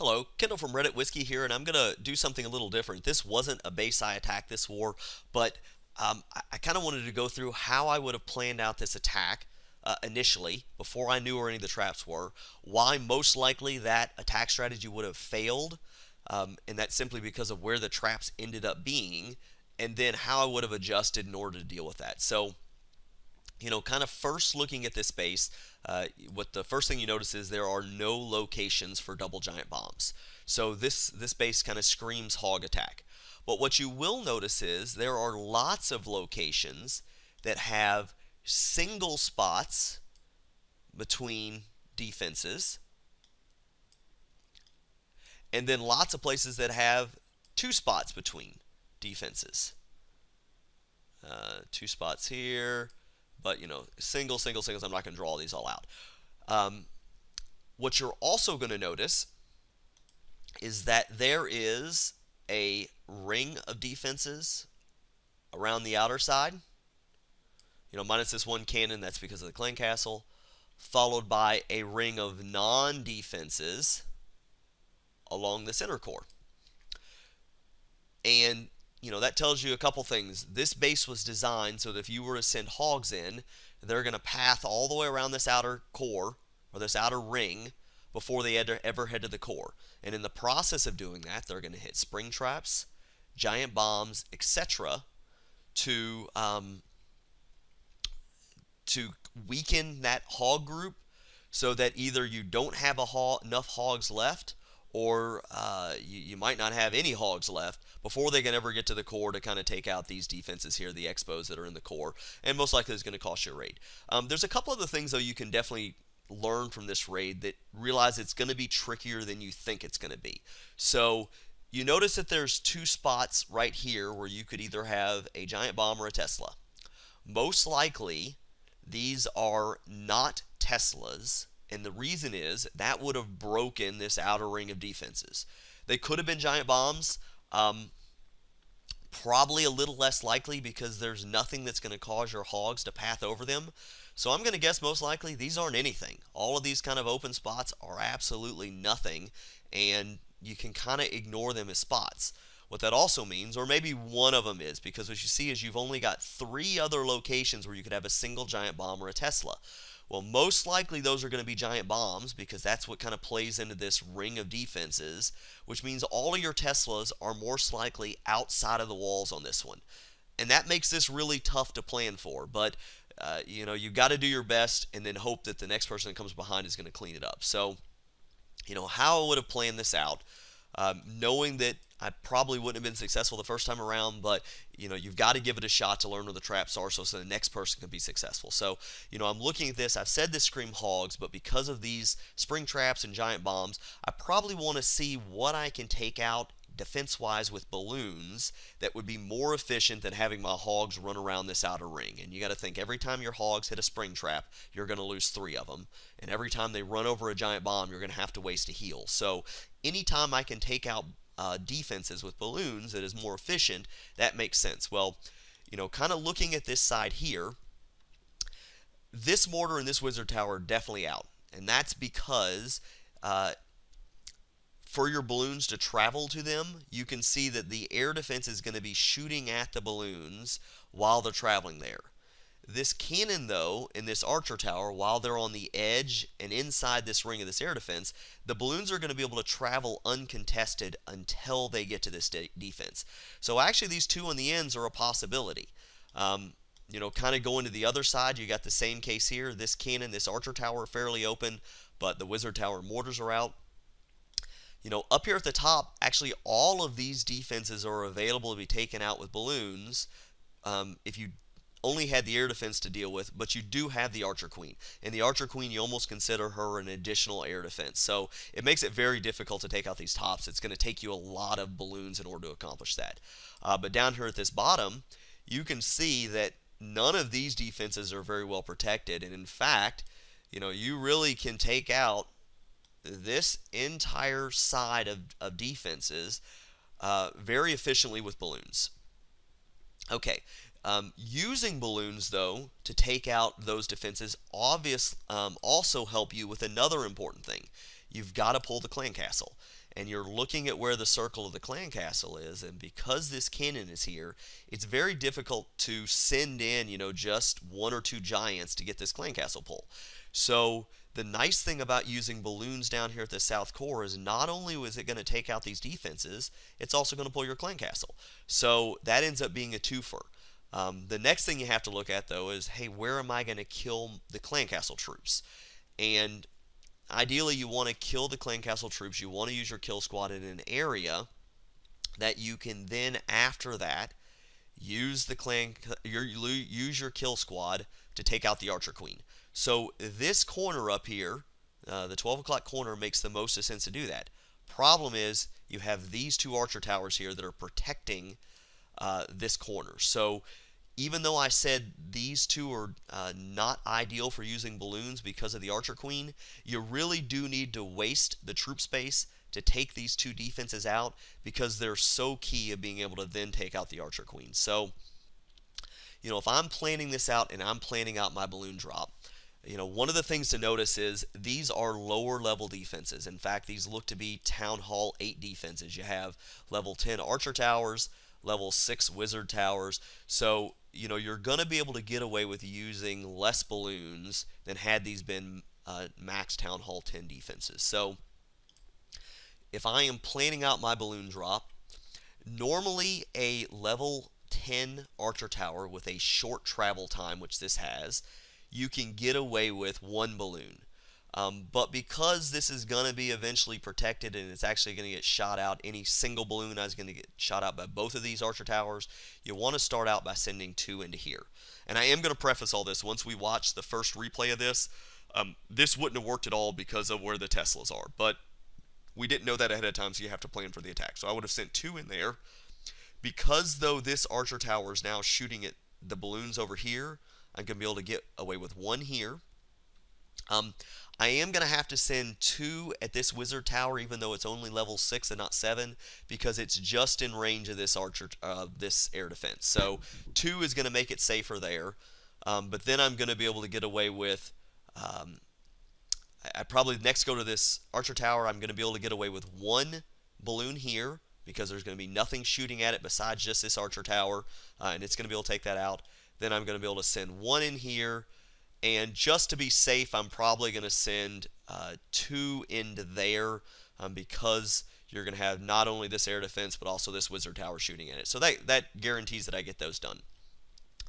Hello, Kendall from Reddit Whiskey here, and I'm going to do something a little different. This wasn't a base I attacked this war, but I kind of wanted to go through how I would have planned out this attack initially, before I knew where any of the traps were, why most likely that attack strategy would have failed, and that's simply because of where the traps ended up being, and then how I would have adjusted in order to deal with that. So, kind of first looking at this base, what the first thing you notice is there are no locations for double giant bombs. So this base kind of screams hog attack. But what you will notice is there are lots of locations that have single spots between defenses, and then lots of places that have two spots between defenses. Two spots here, but singles. I'm not going to draw these all out. What you're also going to notice is that there is a ring of defenses around the outer side. Minus this one cannon, that's because of the clan castle, followed by a ring of non-defenses along the center core. And that tells you a couple things. This base was designed so that if you were to send hogs in, they're going to path all the way around this outer core, or this outer ring, before they ever head to the core. And in the process of doing that, they're going to hit spring traps, giant bombs, etc. to weaken that hog group, so that either you don't have enough hogs left, or you might not have any hogs left before they can ever get to the core to kind of take out these defenses here, the expos that are in the core, and most likely is going to cost you a raid. There's a couple other things, though, you can definitely learn from this raid that realize it's going to be trickier than you think it's going to be. So you notice that there's two spots right here where you could either have a giant bomb or a Tesla. Most likely, these are not Teslas. And the reason is that would have broken this outer ring of defenses. They could have been giant bombs. Probably a little less likely because there's nothing that's going to cause your hogs to path over them. So I'm going to guess most likely these aren't anything. All of these kind of open spots are absolutely nothing, and you can kind of ignore them as spots. What that also means, or maybe one of them is, because what you see is you've only got 3 other locations where you could have a single giant bomb or a Tesla. Well, most likely those are going to be giant bombs, because that's what kind of plays into this ring of defenses, which means all of your Teslas are most likely outside of the walls on this one. And that makes this really tough to plan for, but you've got to do your best and then hope that the next person that comes behind is going to clean it up. So, how I would have planned this out, knowing that I probably wouldn't have been successful the first time around, but you've got to give it a shot to learn where the traps are, so the next person can be successful. So I'm looking at this. I've said this scream hogs, but because of these spring traps and giant bombs, I probably want to see what I can take out defense-wise with balloons that would be more efficient than having my hogs run around this outer ring. And you got to think, every time your hogs hit a spring trap, you're going to lose 3 of them, and every time they run over a giant bomb, you're going to have to waste a heal. So anytime I can take out defenses with balloons that is more efficient, that makes sense. Well, kind of looking at this side here, this mortar and this wizard tower are definitely out, and that's because for your balloons to travel to them, you can see that the air defense is going to be shooting at the balloons while they're traveling there. This cannon, though, in this archer tower, while they're on the edge and inside this ring of this air defense, the balloons are going to be able to travel uncontested until they get to this defense. So actually these 2 on the ends are a possibility. Kind of going to the other side, you got the same case here. This cannon, this archer tower are fairly open, but the wizard tower mortars are out. Up here at the top, actually all of these defenses are available to be taken out with balloons if you only had the air defense to deal with, but you do have the Archer Queen. And the Archer Queen, you almost consider her an additional air defense. So it makes it very difficult to take out these tops. It's going to take you a lot of balloons in order to accomplish that. But down here at this bottom, you can see that none of these defenses are very well protected. And in fact, you really can take out this entire side of defenses very efficiently with balloons. Okay, using balloons, though, to take out those defenses also help you with another important thing. you've got to pull the clan castle. And you're looking at where the circle of the clan castle is, and because this cannon is here, it's very difficult to send in, just one or two giants to get this clan castle pull. So the nice thing about using balloons down here at the south core is not only is it going to take out these defenses, it's also going to pull your clan castle. So that ends up being a twofer. The next thing you have to look at, though, is, hey, where am I going to kill the clan castle troops? And ideally, you want to kill the clan castle troops. You want to use your kill squad in an area that you can then, after that, use your kill squad to take out the archer queen. So this corner up here, the 12 o'clock corner, makes the most sense to do that. Problem is, you have these two archer towers here that are protecting this corner. So even though I said these two are not ideal for using balloons because of the archer queen, you really do need to waste the troop space to take these two defenses out because they're so key of being able to then take out the archer queen. So, if I'm planning this out and I'm planning out my balloon drop, one of the things to notice is these are lower level defenses. In fact, these look to be Town Hall 8 defenses. You have level 10 archer towers, level 6 wizard towers. So, you're going to be able to get away with using less balloons than had these been max Town Hall 10 defenses. So, if I am planning out my balloon drop, normally a level 10 archer tower with a short travel time, which this has, you can get away with one balloon. But because this is going to be eventually protected and it's actually going to get shot out, any single balloon is going to get shot out by both of these archer towers, you want to start out by sending two into here. And I am going to preface all this, once we watch the first replay of this, this wouldn't have worked at all because of where the Teslas are. But we didn't know that ahead of time, so you have to plan for the attack. So I would have sent two in there. Because, though, this archer tower is now shooting at the balloons over here, I'm going to be able to get away with one here. I am going to have to send two at this wizard tower, even though it's only level 6 and not 7, because it's just in range of this this air defense. So 2 is going to make it safer there. But then I'm going to be able to get away with... I probably next go to this archer tower. I'm going to be able to get away with one balloon here, because there's going to be nothing shooting at it besides just this archer tower, and it's going to be able to take that out. Then I'm going to be able to send one in here, and just to be safe, I'm probably going to send two into there, because you're going to have not only this air defense, but also this wizard tower shooting at it. So that guarantees that I get those done.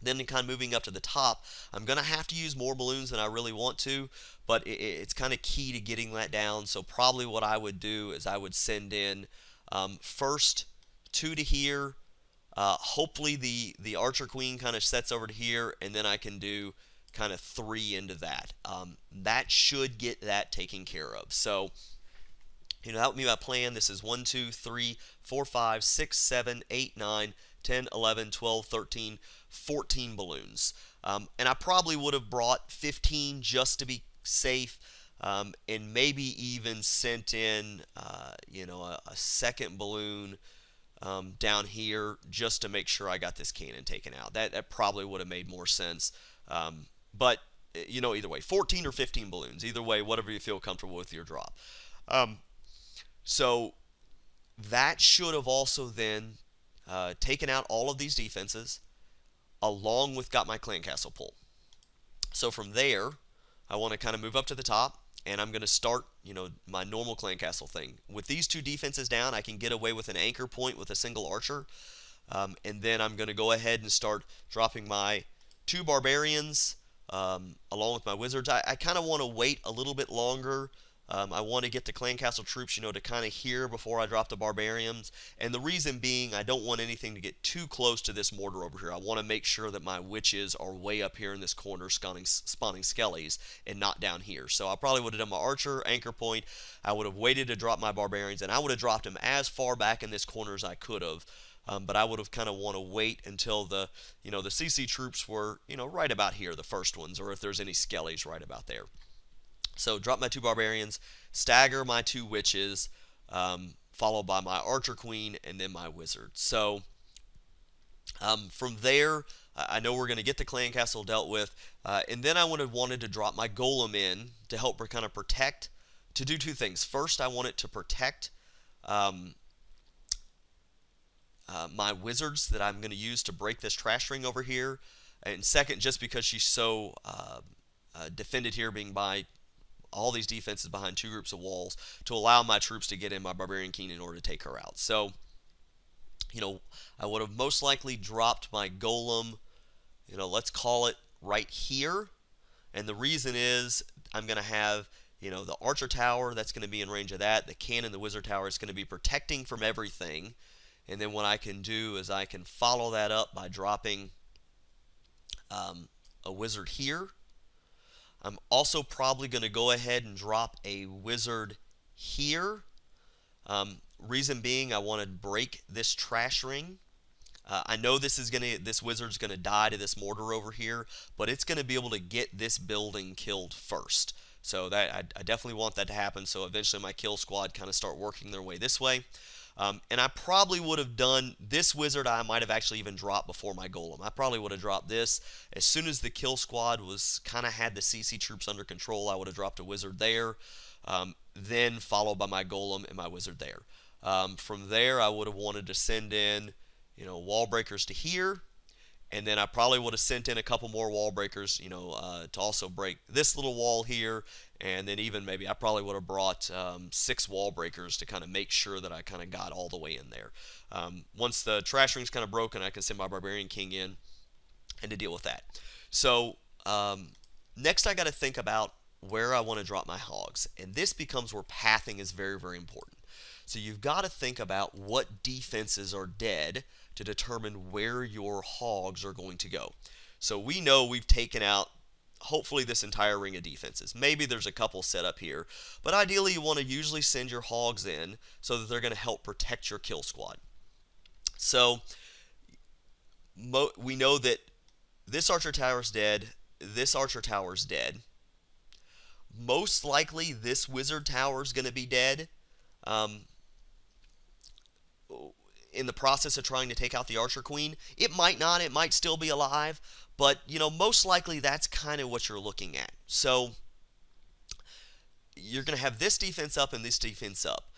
Then kind of moving up to the top, I'm going to have to use more balloons than I really want to, but it's kind of key to getting that down. So probably what I would do is I would send in first two to here. Hopefully the archer queen kind of sets over to here, and then I can do kind of 3 into that. That should get that taken care of. So, that would be my plan. This is 1, 2, 3, 4, 5, 6, 7, 8, 9, 10, 11, 12, 13, 14 balloons. And I probably would have brought 15 just to be safe, and maybe even sent in, a second balloon down here just to make sure I got this cannon taken out. That probably would have made more sense. But, either way, 14 or 15 balloons. Either way, whatever you feel comfortable with your drop. So that should have also then taken out all of these defenses, along with got my clan castle pull. So from there, I want to kind of move up to the top, and I'm going to start, my normal clan castle thing. With these two defenses down, I can get away with an anchor point with a single archer, and then I'm going to go ahead and start dropping my 2 barbarians along with my wizards. I kind of want to wait a little bit longer. I want to get the clan castle troops, to kind of here before I drop the barbarians. And the reason being, I don't want anything to get too close to this mortar over here. I want to make sure that my witches are way up here in this corner spawning skellies and not down here. So I probably would have done my archer, anchor point. I would have waited to drop my barbarians, and I would have dropped them as far back in this corner as I could have. But I would have kind of want to wait until the CC troops were, right about here, the first ones, or if there's any skellies right about there. So drop my 2 barbarians, stagger my 2 witches, followed by my archer queen, and then my wizard. So from there, I know we're going to get the clan castle dealt with, and then I would have wanted to drop my golem in to help kind of protect to do two things. First, I want it to protect um, my wizards that I'm going to use to break this trash ring over here. And second, just because she's so defended here, being by all these defenses behind two groups of walls, to allow my troops to get in my Barbarian King in order to take her out. So, I would have most likely dropped my golem, let's call it right here. And the reason is I'm going to have, the archer tower that's going to be in range of that. The cannon, the wizard tower is going to be protecting from everything. And then what I can do is I can follow that up by dropping a wizard here. I'm also probably going to go ahead and drop a wizard here. Reason being, I want to break this trash ring. I know this wizard's gonna die to this mortar over here, but it's gonna be able to get this building killed first. So that I definitely want that to happen. So eventually my kill squad kind of start working their way this way. And I probably would have done this wizard. I might have actually even dropped before my golem. I probably would have dropped this as soon as the kill squad was kind of had the CC troops under control. I would have dropped a wizard there, then followed by my golem and my wizard there. From there, I would have wanted to send in, wall breakers to here, and then I probably would have sent in a couple more wall breakers, to also break this little wall here, and then even maybe I probably would have brought 6 wall breakers to kind of make sure that I kind of got all the way in there. Once the trash ring's kind of broken, I can send my Barbarian King in and to deal with that. So next I got to think about where I want to drop my hogs, and this becomes where pathing is very, very important. So you've got to think about what defenses are dead to determine where your hogs are going to go. So we know we've taken out hopefully this entire ring of defenses. Maybe there's a couple set up here, but ideally you want to usually send your hogs in so that they're going to help protect your kill squad. So we know that this archer tower is dead, this archer tower is dead. Most likely this wizard tower is going to be dead. In the process of trying to take out the archer queen. It might not, it might still be alive, but most likely that's kind of what you're looking at. So you're going to have this defense up and this defense up.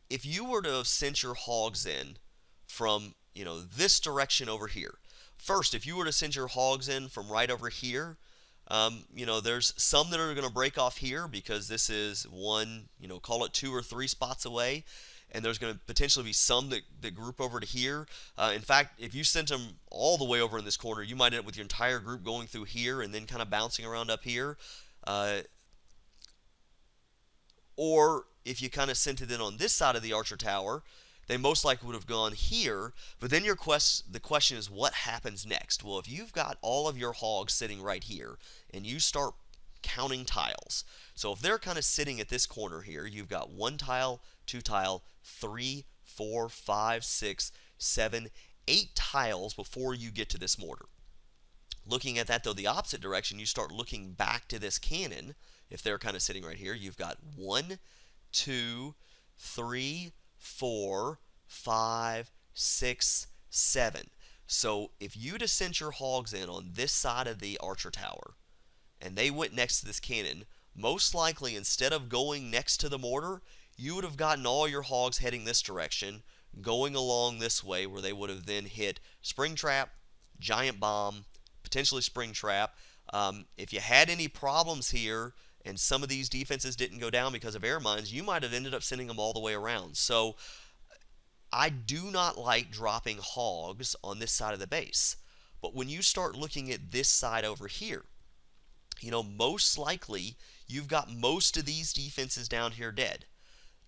If you were to send your hogs in from this direction over here, first, if you were to send your hogs in from right over here, there's some that are going to break off here because this is one, call it 2 or 3 spots away. And there's going to potentially be some that group over to here. In fact, if you sent them all the way over in this corner, you might end up with your entire group going through here and then kind of bouncing around up here. Or if you kind of sent it in on this side of the archer tower, they most likely would have gone here. But then the question is, what happens next? Well, if you've got all of your hogs sitting right here and you start counting tiles. So if they're kind of sitting at this corner here, you've got 1 tile, 2 tile, 3, 4, 5, 6, 7, 8 tiles before you get to this mortar. Looking at that though, the opposite direction, you start looking back to this cannon. If they're kind of sitting right here, you've got 1, 2, 3, 4, 5, 6, 7. So if you'd have sent your hogs in on this side of the archer tower, and they went next to this cannon, most likely instead of going next to the mortar, you would have gotten all your hogs heading this direction, going along this way where they would have then hit Springtrap, Giant Bomb, potentially Springtrap. If you had any problems here and some of these defenses didn't go down because of air mines, you might have ended up sending them all the way around. So I do not like dropping hogs on this side of the base. But when you start looking at this side over here, most likely you've got most of these defenses down here dead.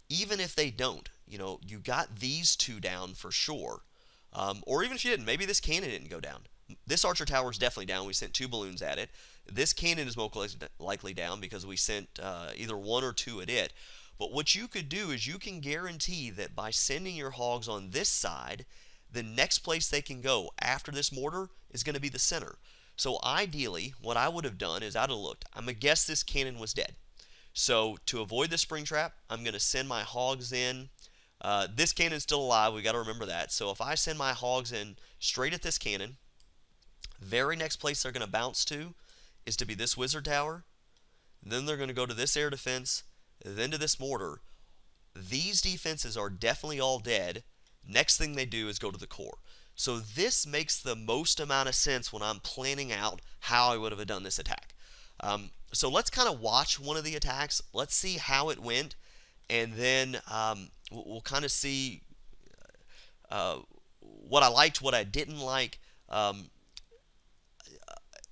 Even if they don't, you got these 2 down for sure. Or even if you didn't, maybe this cannon didn't go down. This archer tower is definitely down. We sent 2 balloons at it. This cannon is most likely down because we sent either 1 or 2 at it. But what you could do is you can guarantee that by sending your hogs on this side, the next place they can go after this mortar is going to be the center. So ideally, what I would have done is I'd have looked. I'm going to guess this cannon was dead. So to avoid the spring trap, I'm going to send my hogs in. This cannon's still alive. We got to remember that. So if I send my hogs in straight at this cannon, very next place they're going to bounce to is to be this wizard tower. Then they're going to go to this air defense. then to this mortar. These defenses are definitely all dead. Next thing they do is go to the core. So this makes the most amount of sense when I'm planning out how I would have done this attack. So let's kind of watch one of the attacks. Let's see how it went, and then we'll kind of see what I liked, what I didn't like,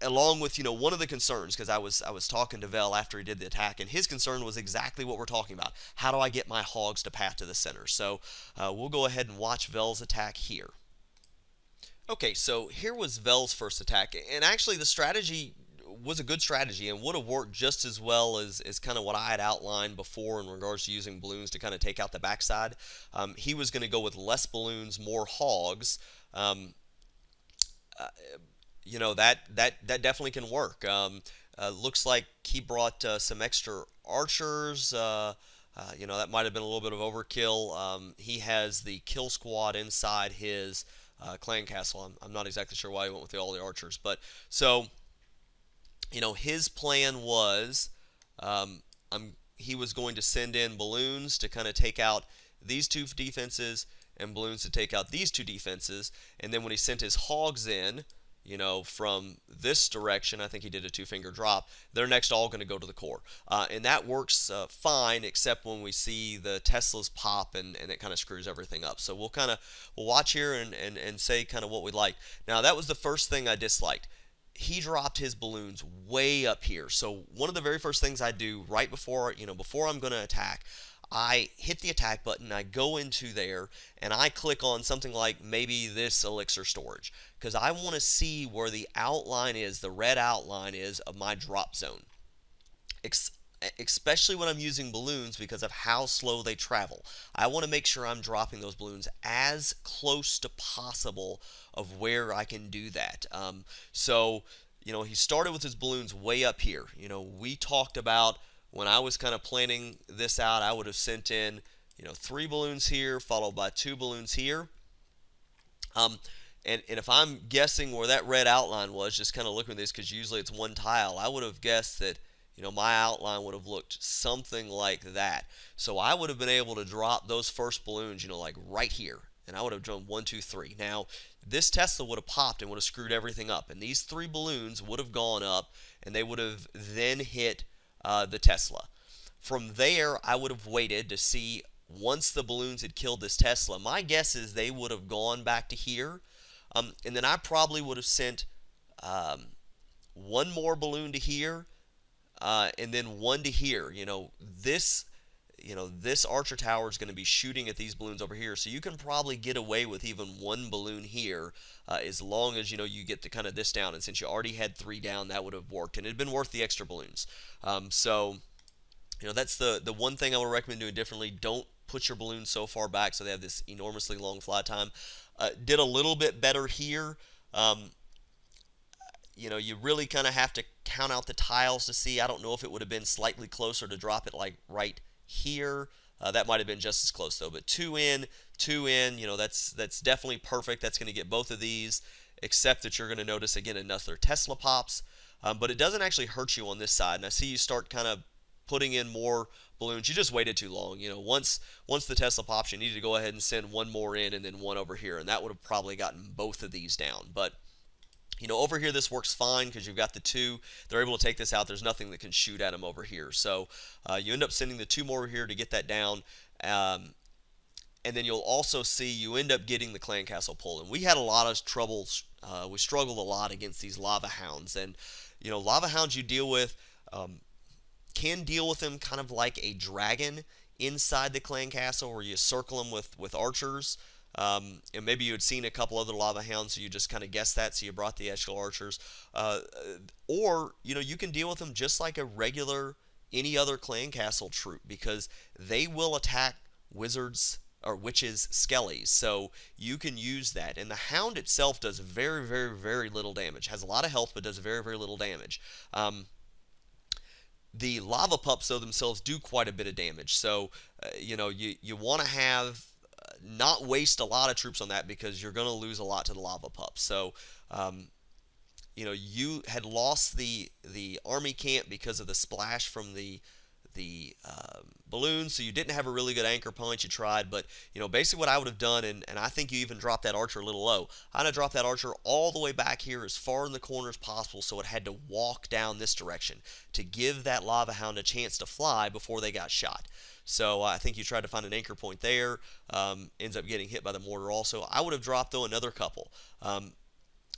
along with one of the concerns, because I was talking to Vel after he did the attack, and his concern was exactly what we're talking about. How do I get my hogs to path to the center? So we'll go ahead and watch Vel's attack here. Okay, so here was Vel's first attack, and actually the strategy was a good strategy and would have worked just as well as kind of what I had outlined before in regards to using balloons to kind of take out the backside. He was going to go with less balloons, more hogs. That definitely can work. Looks like he brought some extra archers. That might have been a little bit of overkill. He has the kill squad inside his clan castle. I'm not exactly sure why he went with all the archers, but so his plan was he was going to send in balloons to kind of take out these two defenses and balloons to take out these two defenses, and then when he sent his hogs in, from this direction, I think he did a two-finger drop, they're next all going to go to the core. And that works fine, except when we see the Teslas pop and it kind of screws everything up. So we'll watch here and say kind of what we like. Now, that was the first thing I disliked. He dropped his balloons way up here. So one of the very first things I do right before I'm going to attack, I hit the attack button, I go into there, and I click on something like maybe this elixir storage, because I want to see where the outline is, the red outline is of my drop zone, especially when I'm using balloons because of how slow they travel. I want to make sure I'm dropping those balloons as close to possible of where I can do that. So he started with his balloons way up here. We talked about, when I was kind of planning this out, I would have sent in, 3 balloons here, followed by 2 balloons here. And if I'm guessing where that red outline was, just kind of looking at this, because usually it's one tile, I would have guessed that, my outline would have looked something like that. So I would have been able to drop those first balloons, like right here. And I would have drawn 1, 2, 3. Now, this Tesla would have popped and would have screwed everything up. And these 3 balloons would have gone up, and they would have then hit the Tesla. From there, I would have waited to see, once the balloons had killed this Tesla, my guess is they would have gone back to here, and then I probably would have sent 1 more balloon to here, and then 1 to here. This archer tower is going to be shooting at these balloons over here, so you can probably get away with even 1 balloon here, as long as you get the kind of this down. And since you already had 3 down, that would have worked, and it'd been worth the extra balloons. So that's the one thing I would recommend doing differently. Don't put your balloons so far back so they have this enormously long fly time. Did a little bit better here. You really kind of have to count out the tiles to see. I don't know if it would have been slightly closer to drop it like right here. That might have been just as close though. But 2 in, 2 in, that's definitely perfect. That's going to get both of these, except that you're going to notice again another Tesla pops. But it doesn't actually hurt you on this side. And I see you start kind of putting in more balloons. You just waited too long. Once the Tesla pops, you need to go ahead and send 1 more in and then 1 over here, and that would have probably gotten both of these down. But over here this works fine because you've got the 2. They're able to take this out. There's nothing that can shoot at them over here. So you end up sending the 2 more over here to get that down. And then you'll also see you end up getting the clan castle pull. And we had a lot of trouble. We struggled a lot against these lava hounds. And lava hounds you deal with can deal with them kind of like a dragon inside the clan castle, where you circle them with archers. And maybe you had seen a couple other lava hounds, so you just kind of guessed that, so you brought the extra archers. Or you can deal with them just like a regular any other clan castle troop, because they will attack wizards or witches skellies, so you can use that. And the hound itself does very, very, very little damage. Has a lot of health, but does very, very little damage. The lava pups, though, themselves do quite a bit of damage. So, you want to have not waste a lot of troops on that, because you're going to lose a lot to the lava pups. So, you had lost the army camp because of the splash from the balloons, so you didn't have a really good anchor point. You tried, but basically what I would have done, and I think you even dropped that archer a little low. I'd have dropped that archer all the way back here as far in the corner as possible, so it had to walk down this direction to give that lava hound a chance to fly before they got shot. So I think you tried to find an anchor point there. Ends up getting hit by the mortar also. I would have dropped, though, another couple.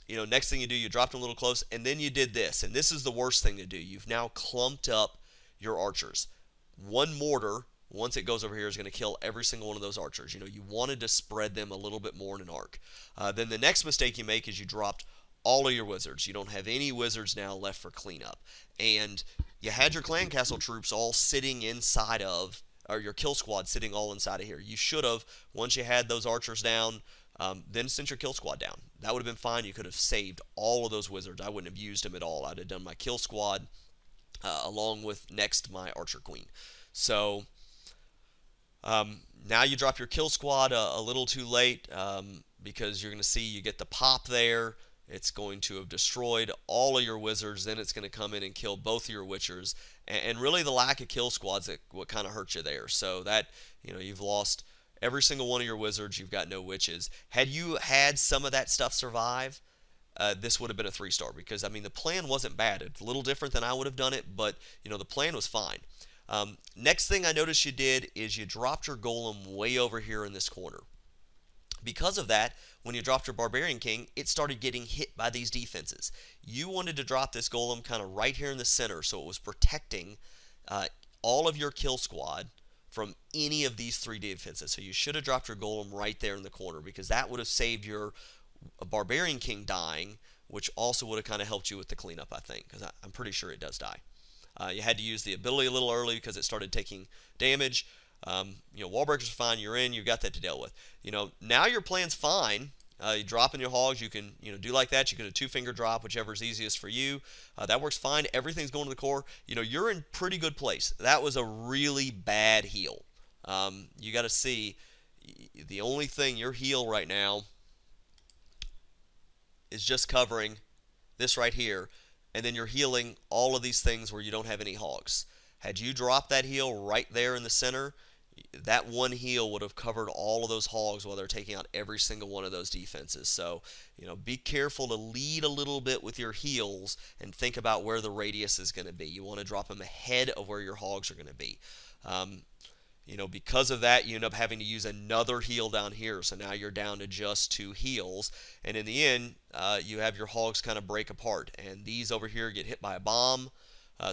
Next thing you do, you dropped them a little close, and then you did this. And this is the worst thing to do. You've now clumped up your archers. One mortar, once it goes over here, is going to kill every single one of those archers. You wanted to spread them a little bit more in an arc. Then the next mistake you make is you dropped all of your wizards. You don't have any wizards now left for cleanup. And you had your clan castle troops all sitting inside of, or your kill squad sitting all inside of here. You should have, once you had those archers down, then sent your kill squad down. That would have been fine. You could have saved all of those wizards. I wouldn't have used them at all. I'd have done my kill squad along with next my archer queen. So now you drop your kill squad a little too late because you're going to see you get the pop there. It's going to have destroyed all of your wizards. Then it's going to come in and kill both of your witchers. And really the lack of kill squads that what kind of hurt you there. So that, you've lost every single one of your wizards. You've got no witches. Had you had some of that stuff survive, this would have been a 3-star because, the plan wasn't bad. It's a little different than I would have done it, but, the plan was fine. Next thing I noticed you did is you dropped your golem way over here in this corner. Because of that, when you dropped your Barbarian King, it started getting hit by these defenses. You wanted to drop this golem kind of right here in the center, so it was protecting all of your kill squad from any of these 3 defenses. So you should have dropped your golem right there in the corner because that would have saved your Barbarian King dying, which also would have kind of helped you with the cleanup, I think, because I'm pretty sure it does die. You had to use the ability a little early because it started taking damage. Wall breakers are fine. You're in. You've got that to deal with. Now your plan's fine. You drop in your hogs. You can, do like that. You can do a 2-finger drop, whichever is easiest for you. That works fine. Everything's going to the core. You're in pretty good place. That was a really bad heal. You got to see the only thing your heal right now is just covering this right here, and then you're healing all of these things where you don't have any hogs. Had you dropped that heal right there in the center, that one heal would have covered all of those hogs while they're taking out every single one of those defenses. So, be careful to lead a little bit with your heals and think about where the radius is going to be. You want to drop them ahead of where your hogs are going to be. Because of that, you end up having to use another heal down here. So now you're down to just 2 heals. And in the end, you have your hogs kind of break apart. And these over here get hit by a bomb.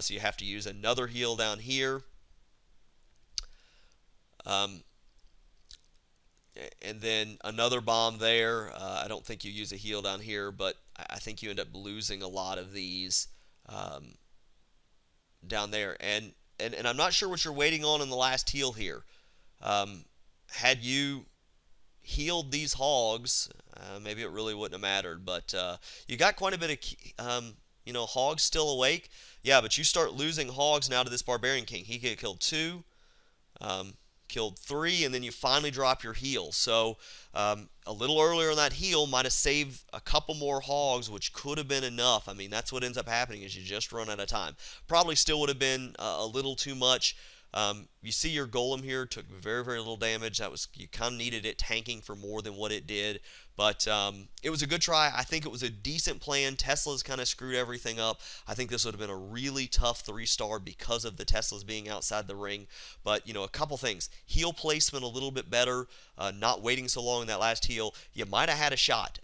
So you have to use another heal down here. And then another bomb there. I don't think you use a heal down here, but I think you end up losing a lot of these down there. And I'm not sure what you're waiting on in the last heal here. Had you healed these hogs, maybe it really wouldn't have mattered. But you got quite a bit of hogs still awake. Yeah, but you start losing hogs now to this Barbarian King. He could kill 2. Killed 3, and then you finally drop your heal. So a little earlier in that heal might have saved a couple more hogs, which could have been enough. That's what ends up happening is you just run out of time. Probably still would have been a little too much. You see your golem here took very, very little damage. You kind of needed it tanking for more than what it did. But it was a good try. I think it was a decent plan. Tesla's kind of screwed everything up. I think this would have been a really tough 3-star because of the Teslas being outside the ring. But, a couple things. Heal placement a little bit better. Not waiting so long in that last heal. You might have had a shot.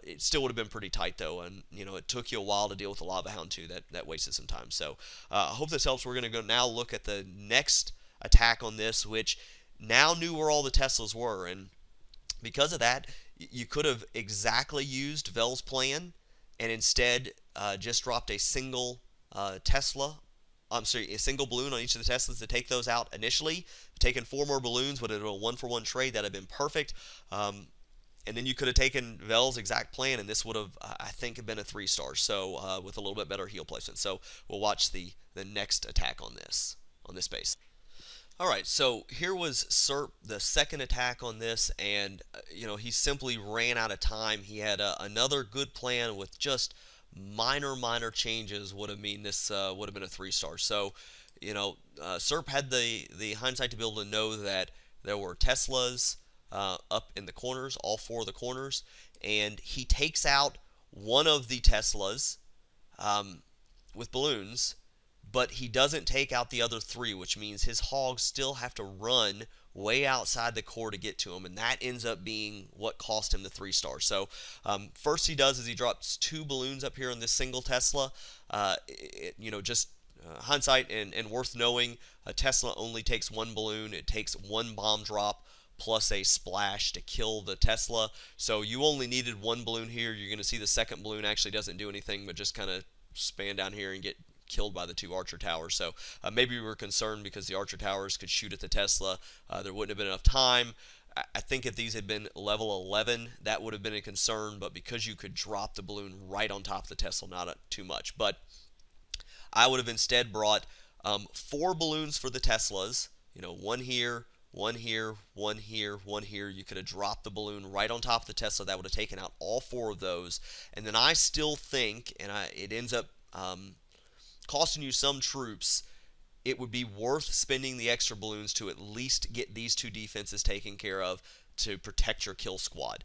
It still would have been pretty tight, though. And, it took you a while to deal with the Lava Hound, too. That wasted some time. So I hope this helps. We're going to go now look at the next attack on this, which now knew where all the Teslas were. And because of that, you could have exactly used Vel's plan and instead just dropped a single a single balloon on each of the Teslas to take those out initially. Taken 4 more balloons would have been a 1-for-1 trade. That would have been perfect. And then you could have taken Vel's exact plan, and this would have, I think, been a 3-star. So with a little bit better heal placement. So we'll watch the next attack on this base. Alright, so here was Serp, the second attack on this, and he simply ran out of time. He had another good plan with just minor changes would have mean this would have been a 3-star. So Serp had the hindsight to be able to know that there were Teslas up in the corners, all four of the corners, and he takes out one of the Teslas with balloons, but he doesn't take out the other three, which means his hogs still have to run way outside the core to get to him, and that ends up being what cost him the 3-star. So first he does is he drops 2 balloons up here on this single Tesla. Just hindsight and worth knowing, a Tesla only takes 1 balloon. It takes 1 bomb drop plus a splash to kill the Tesla. So you only needed 1 balloon here. You're going to see the second balloon actually doesn't do anything, but just kind of span down here and get killed by the 2 archer towers. So maybe we were concerned because the archer towers could shoot at the Tesla. There wouldn't have been enough time. I think if these had been level 11, that would have been a concern, but because you could drop the balloon right on top of the Tesla, not too much. But I would have instead brought 4 balloons for the Teslas, 1 here, 1 here, 1 here, 1 here. You could have dropped the balloon right on top of the Tesla. That would have taken out all 4 of those. And then I still think, and it ends up costing you some troops, it would be worth spending the extra balloons to at least get these 2 defenses taken care of to protect your kill squad.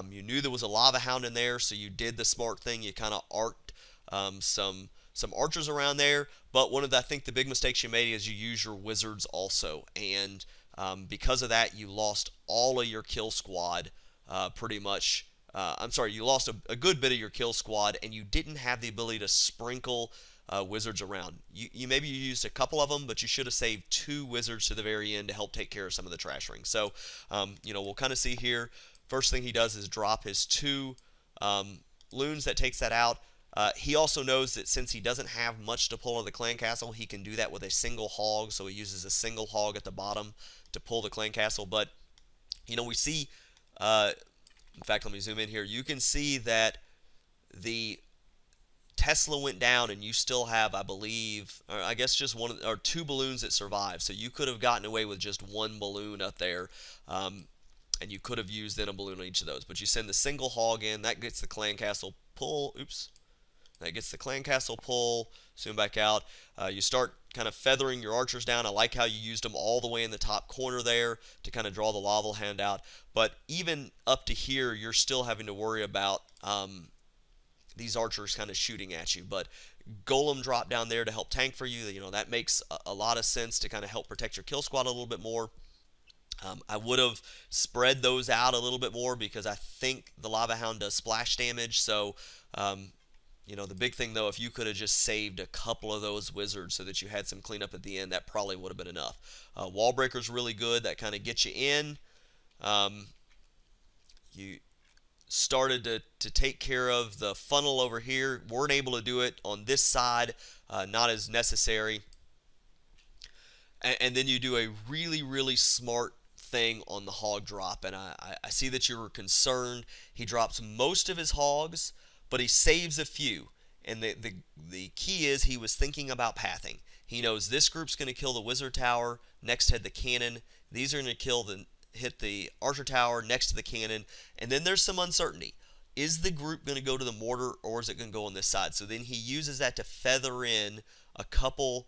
You knew there was a lava hound in there, so you did the smart thing. You kind of arced some archers around there, but one of I think the big mistakes you made is you use your wizards also, and because of that you lost all of your kill squad pretty much. You lost a good bit of your kill squad, and you didn't have the ability to sprinkle wizards around. Maybe you used a couple of them, but you should have saved 2 wizards to the very end to help take care of some of the trash rings. So, we'll kind of see here. First thing he does is drop his 2 loons that takes that out. He also knows that since he doesn't have much to pull of the clan castle, he can do that with a single hog. So he uses a single hog at the bottom to pull the clan castle. But, we see, in fact, let me zoom in here. You can see that the Tesla went down, and you still have, I believe, or I guess just 1 or 2 balloons that survived. So you could have gotten away with just 1 balloon up there, and you could have used then a balloon on each of those. But you send the single hog in, that gets the clan castle pull. Oops. That gets the clan castle pull. Zoom back out. You start kind of feathering your archers down. I like how you used them all the way in the top corner there to kind of draw the lava hand out. But even up to here, you're still having to worry about these archers kind of shooting at you. But golem drop down there to help tank for you. That makes a lot of sense to kind of help protect your kill squad a little bit more. I would have spread those out a little bit more because I think the lava hound does splash damage. So the big thing, though, if you could have just saved a couple of those wizards so that you had some cleanup at the end, that probably would have been enough. Wall breaker's really good. That kind of gets you in. You started to take care of the funnel over here. Weren't able to do it on this side. Not as necessary. And then you do a really, really smart thing on the hog drop. And I see that you were concerned. He drops most of his hogs, but he saves a few. And the key is he was thinking about pathing. He knows this group's going to kill the wizard tower, next head the cannon. These are going to hit the archer tower next to the cannon. And then there's some uncertainty. Is the group going to go to the mortar, or is it going to go on this side? So then he uses that to feather in a couple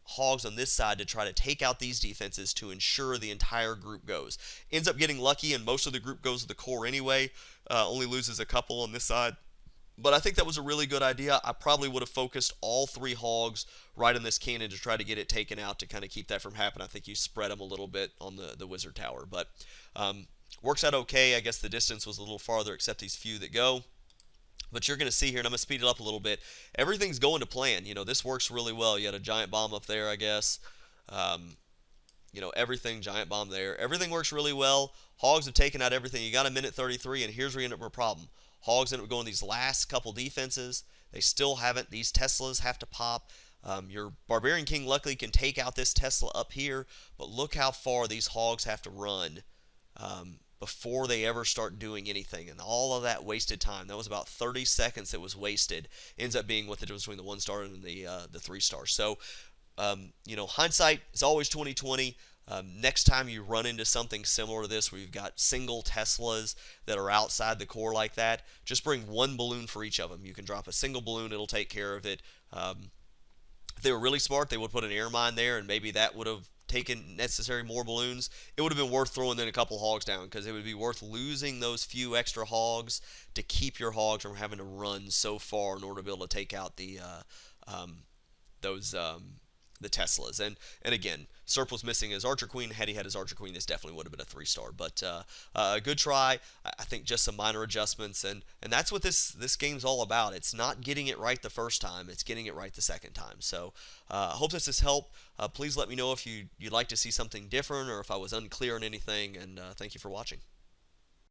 hogs on this side to try to take out these defenses to ensure the entire group goes. Ends up getting lucky, and most of the group goes to the core anyway. Only loses a couple on this side. But I think that was a really good idea. I probably would have focused all 3 hogs right on this cannon to try to get it taken out to kind of keep that from happening. I think you spread them a little bit on the wizard tower. But works out okay. I guess the distance was a little farther except these few that go. But you're going to see here, and I'm going to speed it up a little bit, everything's going to plan. This works really well. You had a giant bomb up there, I guess. Everything, giant bomb there. Everything works really well. Hogs have taken out everything. You got a minute 33, and here's where you end up with a problem. Hogs end up going these last couple defenses. They still haven't. These Teslas have to pop. Your Barbarian King luckily can take out this Tesla up here, but look how far these hogs have to run before they ever start doing anything. And all of that wasted time. That was about 30 seconds that was wasted. Ends up being what the difference between the 1-star and the 3-star. So, hindsight is always 20/20. Next time you run into something similar to this where you've got single Teslas that are outside the core like that, just bring 1 balloon for each of them. You can drop a single balloon, it'll take care of it. If they were really smart, they would put an air mine there, and maybe that would have taken necessary more balloons. It would have been worth throwing in a couple hogs down, because it would be worth losing those few extra hogs to keep your hogs from having to run so far in order to be able to take out those the Teslas. And again, Serp was missing his Archer Queen. Had he had his Archer Queen, this definitely would have been a 3-star. But a good try. I think just some minor adjustments, and that's what this game's all about. It's not getting it right the first time. It's getting it right the second time. So I hope this has helped. Please let me know if you'd like to see something different, or if I was unclear on anything. And thank you for watching.